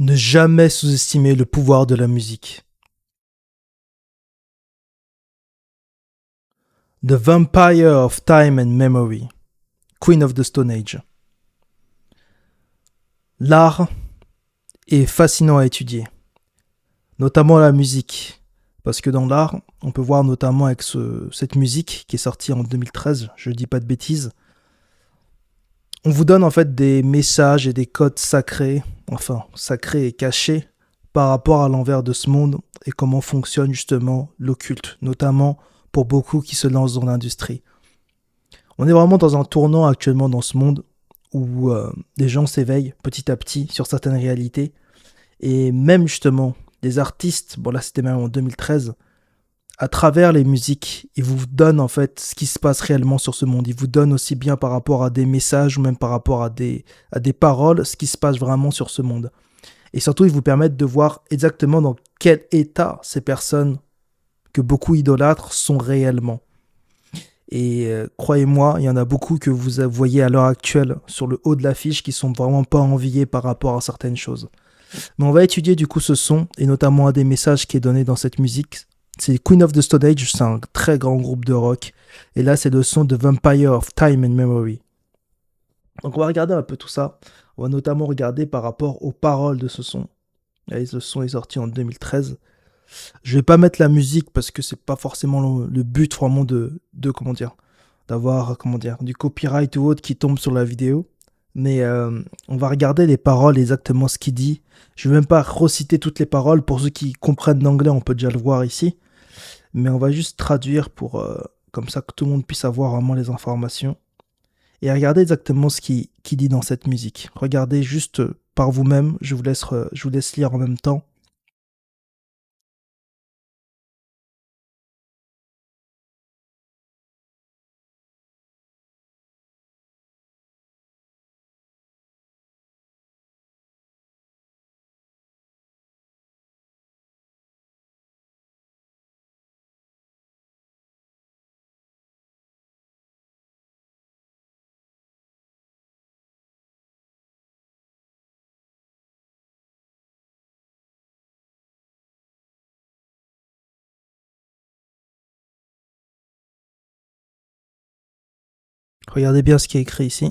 Ne jamais sous-estimer le pouvoir de la musique. The Vampire of Time and Memory, Queen of the Stone Age. L'art est fascinant à étudier, notamment la musique. Parce que dans l'art, on peut voir notamment avec cette musique qui est sortie en 2013, je ne dis pas de bêtises, on vous donne en fait des messages et des codes sacrés, enfin sacrés et cachés, par rapport à l'envers de ce monde et comment fonctionne justement l'occulte, notamment pour beaucoup qui se lancent dans l'industrie. On est vraiment dans un tournant actuellement dans ce monde où les gens s'éveillent petit à petit sur certaines réalités et même justement des artistes, bon là c'était même en 2013, à travers les musiques, ils vous donnent en fait ce qui se passe réellement sur ce monde. Ils vous donnent aussi bien par rapport à des messages ou même par rapport à des paroles ce qui se passe vraiment sur ce monde. Et surtout, ils vous permettent de voir exactement dans quel état ces personnes que beaucoup idolâtrent sont réellement. Et croyez-moi, il y en a beaucoup que vous voyez à l'heure actuelle sur le haut de l'affiche qui sont vraiment pas enviés par rapport à certaines choses. Mais on va étudier du coup ce son et notamment un des messages qui est donné dans cette musique. C'est Queen of the Stone Age, c'est un très grand groupe de rock. Et là, c'est le son de Vampire of Time and Memory. Donc on va regarder un peu tout ça. On va notamment regarder par rapport aux paroles de ce son. Et ce son est sorti en 2013. Je vais pas mettre la musique parce que c'est pas forcément le but vraiment de comment dire, d'avoir comment dire, du copyright ou autre qui tombe sur la vidéo. Mais on va regarder les paroles, exactement ce qu'il dit. Je vais même pas reciter toutes les paroles. Pour ceux qui comprennent l'anglais, on peut déjà le voir ici. Mais on va juste traduire pour comme ça que tout le monde puisse avoir vraiment les informations. Et regardez exactement ce qu'il dit dans cette musique. Regardez juste par vous-même. Je vous laisse lire en même temps. Regardez bien ce qui est écrit ici.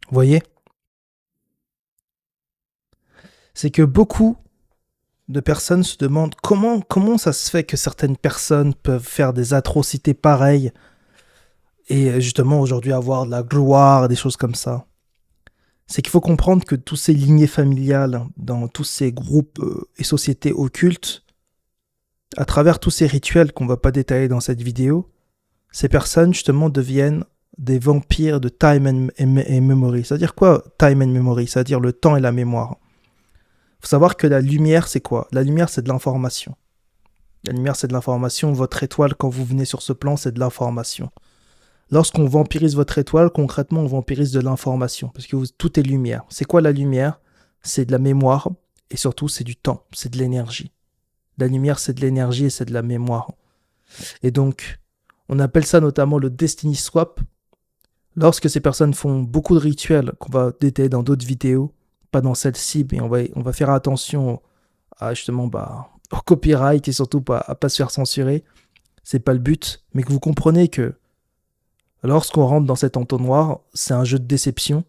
Vous voyez? C'est que beaucoup de personnes se demandent comment ça se fait que certaines personnes peuvent faire des atrocités pareilles et justement aujourd'hui avoir de la gloire, des choses comme ça. C'est qu'il faut comprendre que tous ces lignées familiales, dans tous ces groupes et sociétés occultes, à travers tous ces rituels qu'on va pas détailler dans cette vidéo, ces personnes justement deviennent des vampires de time and memory. C'est-à-dire quoi time and memory? C'est-à-dire le temps et la mémoire. Faut savoir que la lumière, c'est quoi? La lumière, c'est de l'information. La lumière, c'est de l'information. Votre étoile, quand vous venez sur ce plan, c'est de l'information. Lorsqu'on vampirise votre étoile, concrètement, on vampirise de l'information. Parce que tout est lumière. C'est quoi la lumière? C'est de la mémoire. Et surtout, c'est du temps. C'est de l'énergie. La lumière, c'est de l'énergie et c'est de la mémoire. Et donc, on appelle ça notamment le Destiny Swap. Lorsque ces personnes font beaucoup de rituels qu'on va détailler dans d'autres vidéos, pas dans celle-ci, mais on va faire attention à justement au copyright et surtout à pas se faire censurer. C'est pas le but, mais que vous comprenez que lorsqu'on rentre dans cet entonnoir, c'est un jeu de déception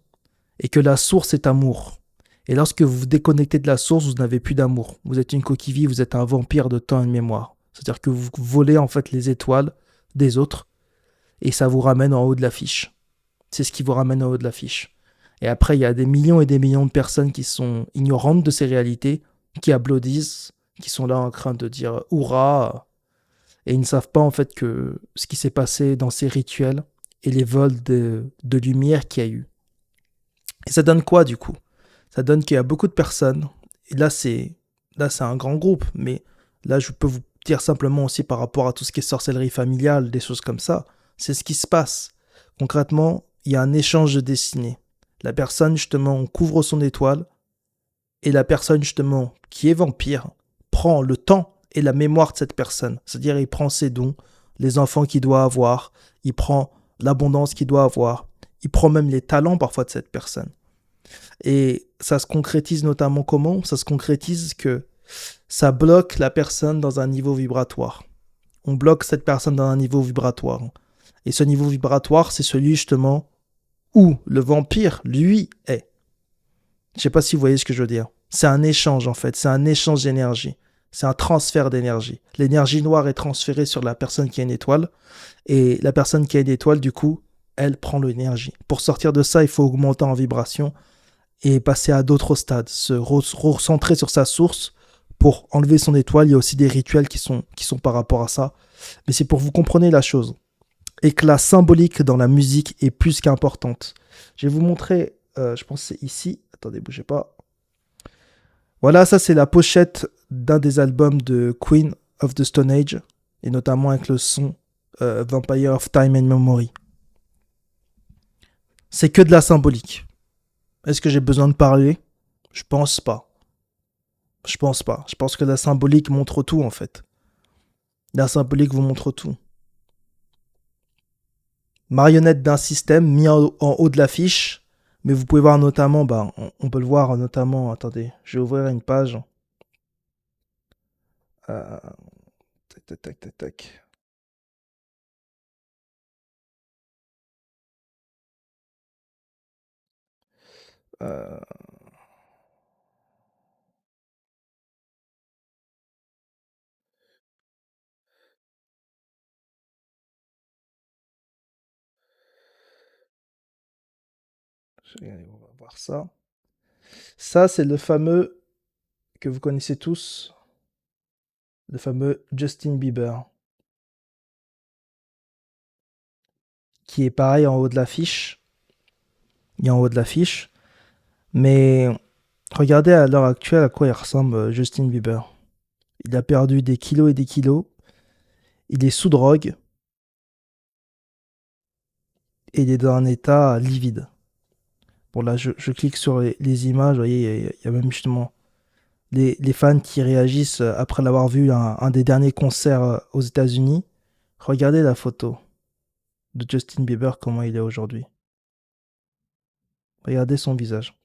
et que la source est amour. Et lorsque vous vous déconnectez de la source, vous n'avez plus d'amour. Vous êtes une coquille vide, vous êtes un vampire de temps et de mémoire. C'est-à-dire que vous volez en fait les étoiles des autres et ça vous ramène en haut de l'affiche. C'est ce qui vous ramène en haut de l'affiche. Et après, il y a des millions et des millions de personnes qui sont ignorantes de ces réalités, qui applaudissent, qui sont là en train de dire hurrah, et ils ne savent pas en fait que ce qui s'est passé dans ces rituels et les vols de lumière qu'il y a eu. Et ça donne quoi du coup? Ça donne qu'il y a beaucoup de personnes, et là c'est un grand groupe, mais là je peux vous dire simplement aussi par rapport à tout ce qui est sorcellerie familiale, des choses comme ça, c'est ce qui se passe. Concrètement, il y a un échange de destinées. La personne justement on couvre son étoile, et la personne justement qui est vampire prend le temps et la mémoire de cette personne. C'est-à-dire il prend ses dons les enfants qu'il doit avoir, il prend l'abondance qu'il doit avoir, il prend même les talents parfois de cette personne. Et ça se concrétise notamment comment? Ça se concrétise que ça bloque la personne dans un niveau vibratoire. On bloque cette personne dans un niveau vibratoire. Et ce niveau vibratoire, c'est celui justement où le vampire, lui, est. Je ne sais pas si vous voyez ce que je veux dire. C'est un échange en fait, c'est un échange d'énergie. C'est un transfert d'énergie. L'énergie noire est transférée sur la personne qui a une étoile. Et la personne qui a une étoile, du coup, elle prend l'énergie. Pour sortir de ça, il faut augmenter en vibration et passer à d'autres stades. Se recentrer sur sa source pour enlever son étoile. Il y a aussi des rituels qui sont par rapport à ça. Mais c'est pour que vous compreniez la chose. Et que la symbolique dans la musique est plus qu'importante. Je vais vous montrer, je pense que c'est ici. Attendez, bougez pas. Voilà, ça c'est la pochette d'un des albums de Queen of the Stone Age, et notamment avec le son Vampire of Time and Memory. C'est que de la symbolique. Est-ce que j'ai besoin de parler? Je pense pas. Je pense pas. Je pense que la symbolique montre tout en fait. La symbolique vous montre tout. Marionnette d'un système mis en haut de l'affiche. Mais vous pouvez voir notamment, on peut le voir notamment, attendez, je vais ouvrir une page. Tac, tac, tac, tac, tac. Euh, on va voir ça. Ça, c'est le fameux que vous connaissez tous, le fameux Justin Bieber, qui est pareil en haut de l'affiche. Il est en haut de l'affiche. Mais regardez à l'heure actuelle à quoi il ressemble Justin Bieber. Il a perdu des kilos et des kilos. Il est sous drogue. Et il est dans un état livide. Bon là, je clique sur les images. Vous voyez, il y a même justement les fans qui réagissent après l'avoir vu un des derniers concerts aux États-Unis. Regardez la photo de Justin Bieber, comment il est aujourd'hui. Regardez son visage.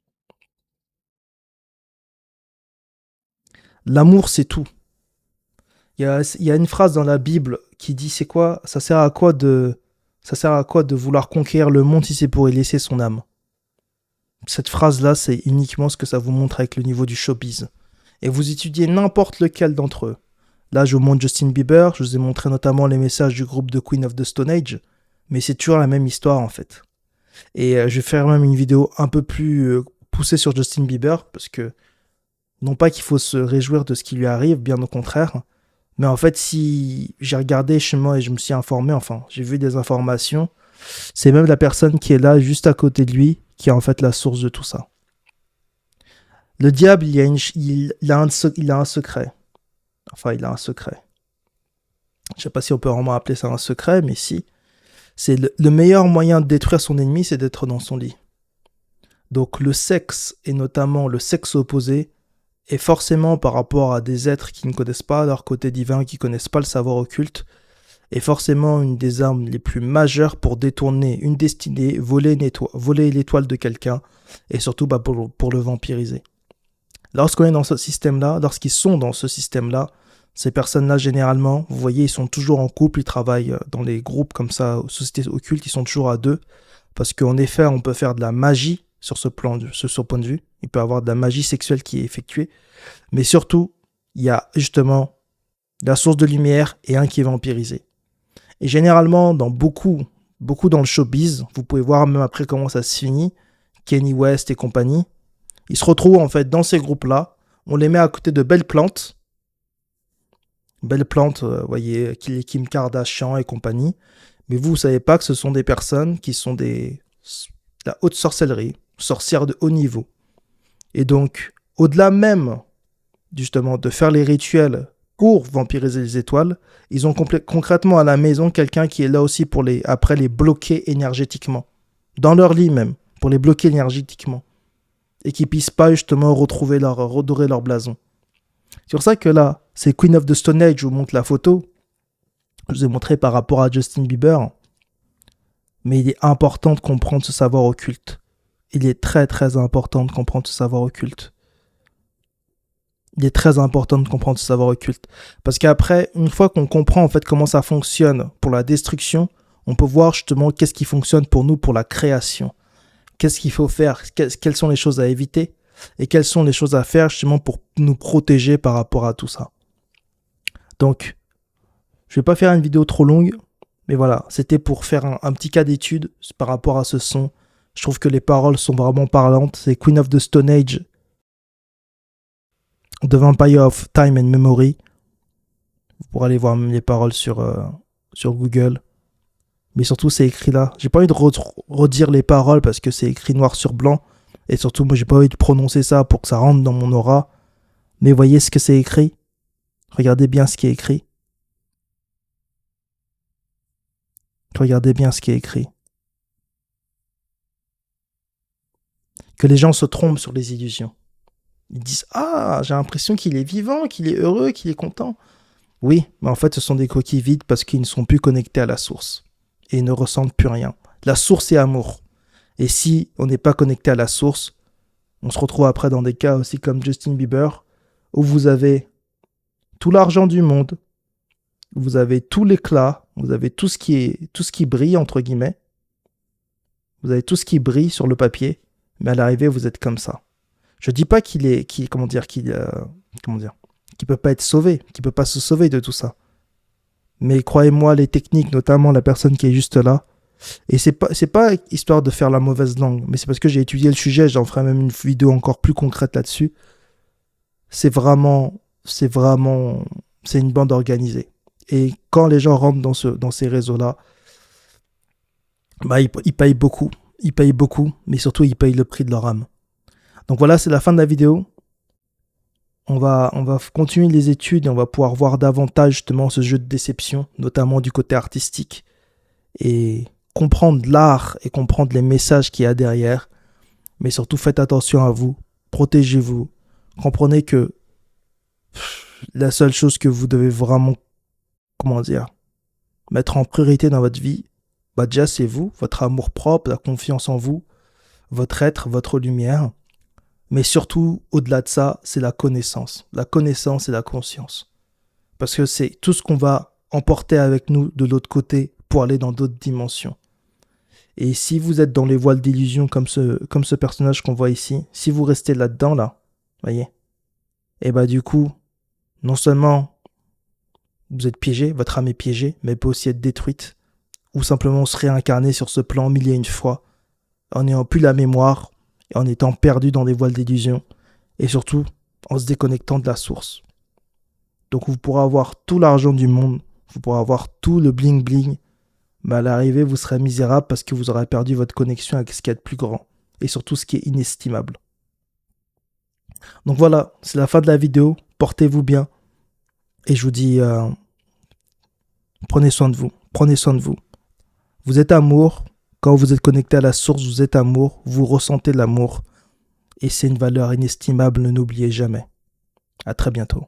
L'amour, c'est tout. Il y a une phrase dans la Bible qui dit, c'est quoi? Ça sert à quoi de vouloir conquérir le monde si c'est pour y laisser son âme? Cette phrase-là, c'est uniquement ce que ça vous montre avec le niveau du showbiz. Et vous étudiez n'importe lequel d'entre eux. Là, je vous montre Justin Bieber, je vous ai montré notamment les messages du groupe de Queen of the Stone Age, mais c'est toujours la même histoire en fait. Et je vais faire même une vidéo un peu plus poussée sur Justin Bieber, parce que non pas qu'il faut se réjouir de ce qui lui arrive, bien au contraire, mais en fait, si j'ai regardé chez moi et je me suis informé, enfin, j'ai vu des informations, c'est même la personne qui est là, juste à côté de lui, qui est en fait la source de tout ça. Le diable, il a un secret. Enfin, il a un secret. Je ne sais pas si on peut vraiment appeler ça un secret, mais si. C'est le meilleur moyen de détruire son ennemi, c'est d'être dans son lit. Donc le sexe, et notamment le sexe opposé, est forcément par rapport à des êtres qui ne connaissent pas leur côté divin, qui ne connaissent pas le savoir occulte, est forcément une des armes les plus majeures pour détourner une destinée, voler l'étoile de quelqu'un, et surtout pour le vampiriser. Lorsqu'on est dans ce système-là, lorsqu'ils sont dans ce système-là, ces personnes-là, généralement, vous voyez, ils sont toujours en couple, ils travaillent dans les groupes comme ça, aux sociétés occultes, ils sont toujours à deux. Parce qu'en effet, on peut faire de la magie sur ce point de vue. Il peut y avoir de la magie sexuelle qui est effectuée. Mais surtout, il y a justement la source de lumière et un qui est vampirisé. Et généralement, dans beaucoup dans le showbiz, vous pouvez voir même après comment ça se finit, Kanye West et compagnie, ils se retrouvent en fait dans ces groupes-là, on les met à côté de belles plantes, vous voyez, Kim Kardashian et compagnie. Mais vous savez pas que ce sont des personnes qui sont la haute sorcellerie, sorcières de haut niveau. Et donc, au-delà même, justement, de faire les rituels pour vampiriser les étoiles, ils ont concrètement à la maison quelqu'un qui est là aussi pour après les bloquer énergétiquement. Dans leur lit même, pour les bloquer énergétiquement. Et qu'ils puissent pas, justement, redorer leur blason. C'est pour ça que là, c'est Queen of the Stone Age, je vous montre la photo. je vous ai montré par rapport à Justin Bieber. Mais il est important de comprendre ce savoir occulte. Il est très très important de comprendre ce savoir occulte. Il est très important de comprendre ce savoir occulte. Parce qu'après, une fois qu'on comprend en fait comment ça fonctionne pour la destruction, on peut voir justement qu'est-ce qui fonctionne pour nous pour la création. Qu'est-ce qu'il faut faire, quelles sont les choses à éviter et quelles sont les choses à faire justement pour nous protéger par rapport à tout ça. Donc, je vais pas faire une vidéo trop longue, mais voilà, c'était pour faire un petit cas d'étude par rapport à ce son. Je trouve que les paroles sont vraiment parlantes. C'est Queen of the Stone Age, The Vampire of Time and Memory. Vous pourrez aller voir même les paroles sur Google. Mais surtout, c'est écrit là. J'ai pas envie de redire les paroles parce que c'est écrit noir sur blanc. Et surtout, moi, j'ai pas envie de prononcer ça pour que ça rentre dans mon aura. Mais voyez ce que c'est écrit. Regardez bien ce qui est écrit. Regardez bien ce qui est écrit. Que les gens se trompent sur les illusions. Ils disent « Ah, j'ai l'impression qu'il est vivant, qu'il est heureux, qu'il est content. » Oui, mais en fait, ce sont des coquilles vides parce qu'ils ne sont plus connectés à la source. Et ils ne ressentent plus rien. La source est amour. Et si on n'est pas connecté à la source, on se retrouve après dans des cas aussi comme Justin Bieber, où vous avez tout l'argent du monde, vous avez tout l'éclat, vous avez tout ce qui brille, entre guillemets. Vous avez tout ce qui brille sur le papier, mais à l'arrivée, vous êtes comme ça. Je dis pas qu'il peut pas être sauvé, qu'il peut pas se sauver de tout ça. Mais croyez-moi, les techniques, notamment la personne qui est juste là, et c'est pas histoire de faire la mauvaise langue, mais c'est parce que j'ai étudié le sujet, j'en ferai même une vidéo encore plus concrète là-dessus. C'est une bande organisée. Et quand les gens rentrent dans ces réseaux-là, bah, ils payent beaucoup. Ils payent beaucoup, mais surtout, ils payent le prix de leur âme. Donc voilà, c'est la fin de la vidéo. On va continuer les études et on va pouvoir voir davantage justement ce jeu de déception, notamment du côté artistique, et comprendre l'art et comprendre les messages qu'il y a derrière. Mais surtout, faites attention à vous, protégez-vous. Comprenez que la seule chose que vous devez vraiment, mettre en priorité dans votre vie, bah déjà c'est vous, votre amour propre, la confiance en vous, votre être, votre lumière. Mais surtout, au-delà de ça, c'est la connaissance. La connaissance et la conscience. Parce que c'est tout ce qu'on va emporter avec nous de l'autre côté pour aller dans d'autres dimensions. Et si vous êtes dans les voiles d'illusion comme ce personnage qu'on voit ici, si vous restez là-dedans, là, voyez, et bah du coup, non seulement vous êtes piégé, votre âme est piégée, mais elle peut aussi être détruite, ou simplement se réincarner sur ce plan 1001 fois, en n'ayant plus la mémoire, et en étant perdu dans des voiles d'illusion, et surtout en se déconnectant de la source. Donc vous pourrez avoir tout l'argent du monde, vous pourrez avoir tout le bling bling, mais à l'arrivée vous serez misérable parce que vous aurez perdu votre connexion avec ce qui est de plus grand, et surtout ce qui est inestimable. Donc voilà, c'est la fin de la vidéo, portez-vous bien, et je vous dis, prenez soin de vous, prenez soin de vous. Vous êtes amour. Quand vous êtes connecté à la source, vous êtes amour, vous ressentez l'amour. Et c'est une valeur inestimable, ne l'oubliez jamais. À très bientôt.